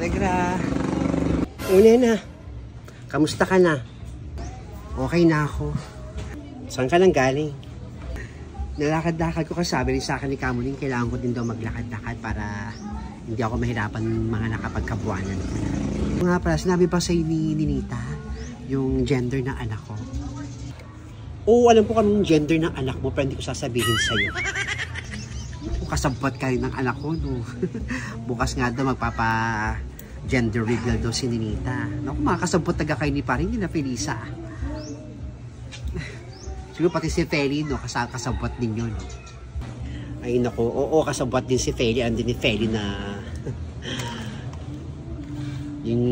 Negra. Nena, kamusta ka na? Okay na ako. Saan ka nang galing? Nalakad-lakad ko kasi sabi rin sa akin ni Kamuning, kailangan ko din daw maglakad-lakad para hindi ako mahirapan mga nakapagkabuanan. Nga pala, sinabi pa sa'yo ni Ninita yung gender ng anak ko? Oo, alam ko kanong gender ng anak mo, pero hindi ko sasabihin sa'yo. Kasabot ka rin ng anak ko, no? Bukas nga daw magpapa-gender reveal daw si Ninita. Naku, mga kasabot taga kayo ni paring ni na Felisa. Siguro pati si Feli, no? Kasabot din yun. Ay, naku, oo, kasabot din si Feli. Andin ni Feli na yung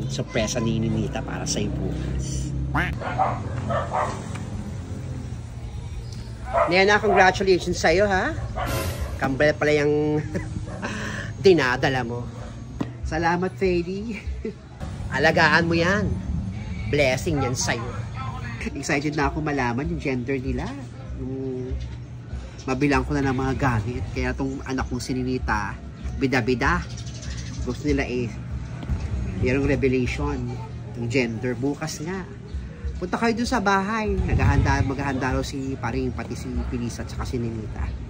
sorpresa ni Ninita para sa'yo bukas. Nena, congratulations sa'yo, ha? Kambal pala yung dinadala mo. Salamat, Feli. Alagaan mo yan. Blessing yan sa'yo. Excited na ako malaman yung gender nila. Mabilang ko na ng mga gamit. Kaya itong anak kong si Ninita, bida-bida. Gusto nila mayroong revelation ng gender. Bukas nga. Punta kayo dun sa bahay. Maghahanda raw si paring pati si Felisa at saka si Ninita.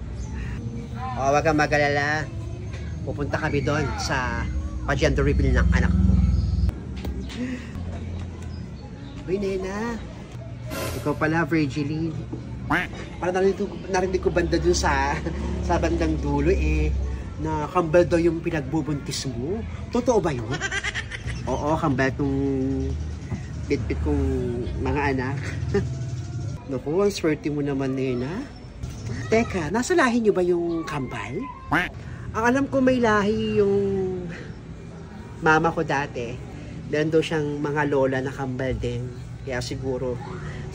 O, wag kang mag-alala. Pupunta kami doon sa pa-gender reveal ng anak mo. Uy, Nena. Ikaw pala, Virgiline. Parang narinig ko banda dun sa bandang dulo na kambal daw yung pinagbubuntis mo. Totoo ba yun? Oo, kambal tong bit-bit kong mga anak. Naku, ang swerte mo naman, Nena. Teka, nasa lahi niyo ba yung kambal? Ang alam ko may lahi yung mama ko dati. Meron daw siyang mga lola na kambal din. Kaya siguro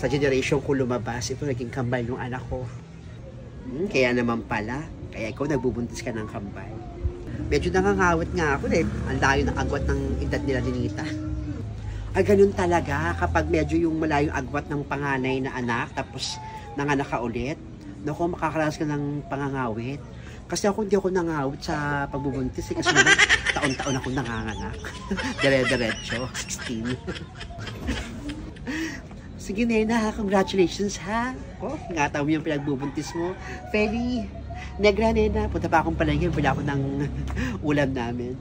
sa generation ko lumabas, ito naging kambal yung anak ko. Kaya naman pala, kaya ikaw nagbubuntis ka ng kambal. Medyo nangangawit nga ako ang layo ng agwat ng edad nila Ninita. Ay, ganun talaga kapag medyo yung malayong agwat ng panganay na anak tapos nanganak ka ulit. Naku, makakaranas ka ng pangangawit. Kasi ako hindi ako nangawit sa pagbubuntis kasi naman taon-taon ako nanganganak. Dire-diretso, 16. Sige, Nena, congratulations, ha? Oh, ingatan mo yung pinagbubuntis mo. Feli, Negra, Nena, punta pa akong palengke, bila ako ng ulam namin.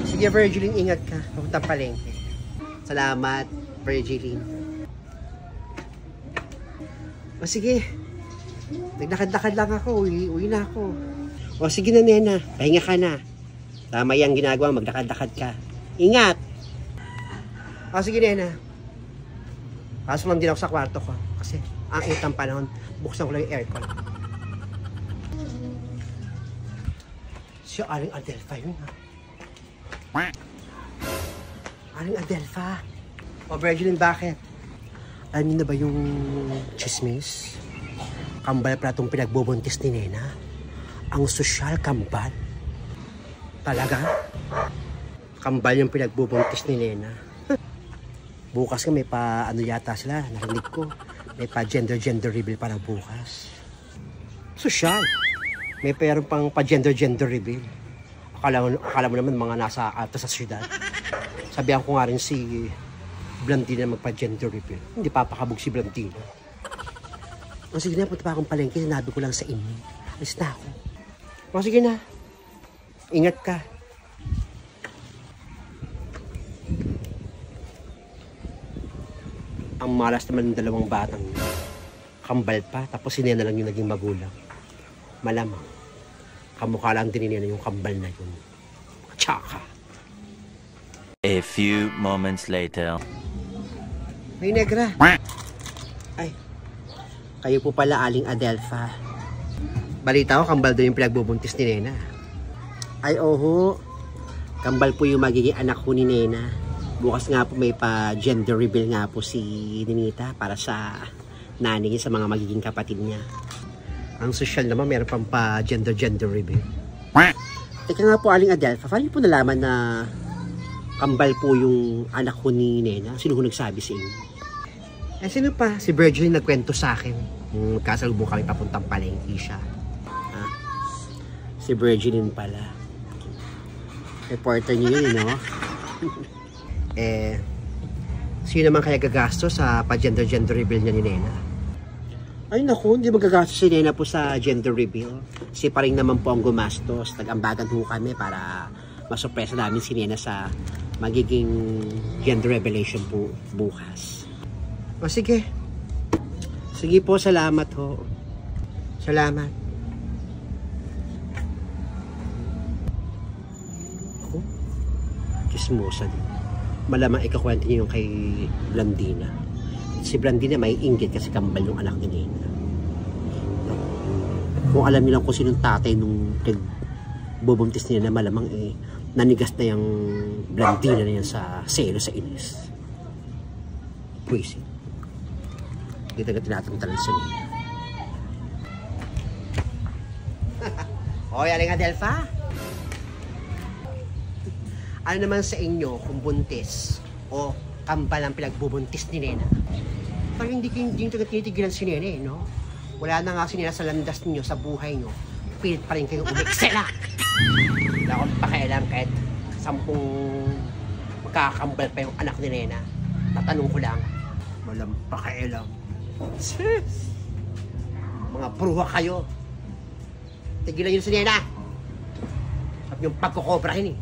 Sige, Virgiline, ingat ka. Punta palengke. Salamat, Virgiline. O, sige. Naglakad-lakad lang ako. Uwi na ako. O, sige na, Nena. Pahinga ka na. Tama yung ginagawa. Maglakad-lakad ka. Ingat! O, sige, Nena. Pasok lang din ako sa kwarto ko. Kasi, ang init ng panahon, buksan ko lang yung aircon. Si Aling Adelfa yun, ha? Aling Adelfa. O, Virgiline, bakit? Alam niyo na ba yung chismis? Kambal pala itong pinagbubuntis ni Nena. Ang sosyal kambal. Talaga? Kambal yung pinagbubuntis ni Nena. Bukas ka may ano yata sila, narinig ko. May gender reveal para bukas. Sosyal. May pero pang gender reveal. Akala mo naman mga nasa atas sa syudad. Sabihan ko nga rin si Blandina magpa-gender reveal. Hindi papakabog si Blandina. O sige na, punta pa akong palengke. Sinabi ko lang sa inyo. Alis na ako. O sige na. Ingat ka. Ang malas naman ng dalawang batang kambal pa. Tapos si Nena lang yung naging magulang. Malamang. Kamukha lang din ni Nena yung kambal na yun. Tsaka. A few moments later. Ay, Negra. Ay. Kayo po pala, Aling Adelfa. Balita ko, kambal doon yung pinagbubuntis ni Nena. Ay, oho. Kambal po yung magiging anak ko ni Nena. Bukas nga po may pa-gender reveal nga po si Ninita para sa nanay sa mga magiging kapatid niya. Ang social naman, meron pang pa-gender reveal. Teka nga po, Aling Adelfa, paano po nalaman na kambal po yung anak ko ni Nena? Sino ko nagsabi sa inyo? Eh, sino pa? Si Virgil nagkwento sa akin. Kasalubong kami papuntang palengke siya. Si Virgilin pala. Reporter niyo yun, no? Sino naman kaya gagastos sa pa-gender reveal niya ni Nena? Ay naku, hindi magagastos si Nena po sa gender reveal. Si Paring naman po ang gumastos. Nag-ambagan po kami para masurpresa namin si Nena sa magiging gender revelation po bukas. O sige. Sige po, salamat ho. Salamat. Ako? Chismosa din. Malamang ikakwento niyo yung kay Blandina. Si Blandina may inggit kasi kambal yung anak ni Nena. Kung alam niyo lang kung sinong tatay nung bubuntis niya na malamang nanigas na yung Blandina na yan sa selo sa inis. Pwisit. Hindi taga tinatantalan sa Nena. Hoy, aling Adelpha. Ano naman sa inyo kung buntis o kambal ang pinagbubuntis ni Nena? Parang hindi yung tinitigilan si Nena no? Wala na nga si Nena sa landas ninyo, sa buhay nyo. Pilit pa rin kayong umiksela. Wala akong pakialam kahit 10 magkakambal pa yung anak ni Nena. Tatanong ko lang, walang pakialam. Sis! Mga pruha kayo. Tigilan nyo si Nena. At yung pagkukobrahin